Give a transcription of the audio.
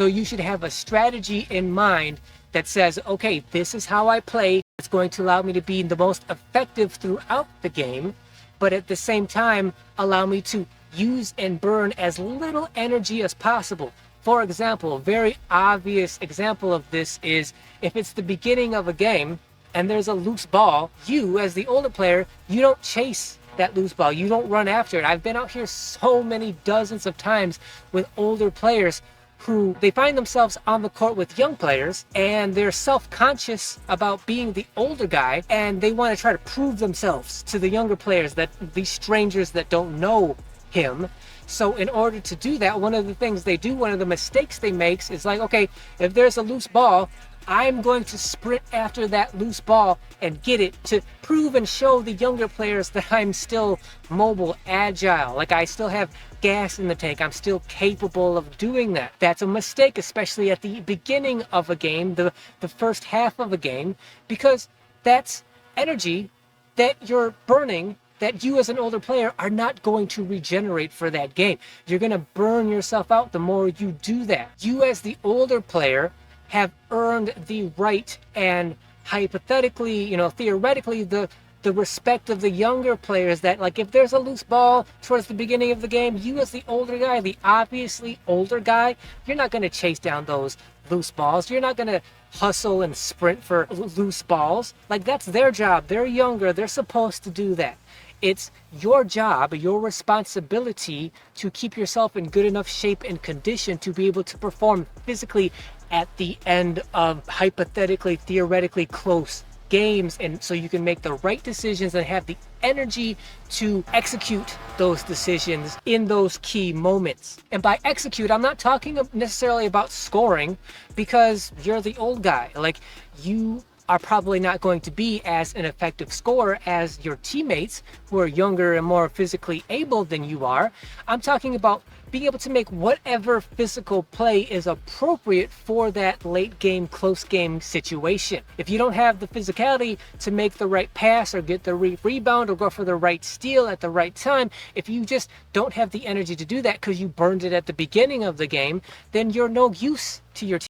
So you should have a strategy in mind that says, okay, this is how I play. It's going to allow me to be the most effective throughout the game, but at the same time, allow me to use and burn as little energy as possible. For example, a very obvious example of this is if it's the beginning of a game and there's a loose ball, you as the older player, you don't chase that loose ball. You don't run after it. I've been out here so many dozens of times with older players who they find themselves on the court with young players and they're self-conscious about being the older guy and they want to try to prove themselves to the younger players, that these strangers that don't know him. So in order to do that, one of the things they do, one of the mistakes they make is like, okay, if there's a loose ball, I'm going to sprint after that loose ball and get it to prove and show the younger players that I'm still mobile, agile, like I still have gas in the tank, I'm still capable of doing that. That's a mistake, especially at the beginning of a game, the first half of a game, because that's energy that you're burning that you as an older player are not going to regenerate for that game. You're going to burn yourself out the more you do that. You as the older player have earned the right and hypothetically, theoretically, the respect of the younger players that, like, if there's a loose ball towards the beginning of the game, you as the older guy, the obviously older guy, you're not going to chase down those loose balls. You're not going to hustle and sprint for loose balls. Like, that's their job. They're younger. They're supposed to do that. It's your job, your responsibility to keep yourself in good enough shape and condition to be able to perform physically at the end of hypothetically, theoretically close games, and so you can make the right decisions and have the energy to execute those decisions in those key moments. And by execute, I'm not talking necessarily about scoring, because you're the old guy. Like, you are probably not going to be as an effective scorer as your teammates who are younger and more physically able than you are. I'm talking about being able to make whatever physical play is appropriate for that late game, close game situation. If you don't have the physicality to make the right pass or get the rebound or go for the right steal at the right time, if you just don't have the energy to do that because you burned it at the beginning of the game, then you're no use to your team.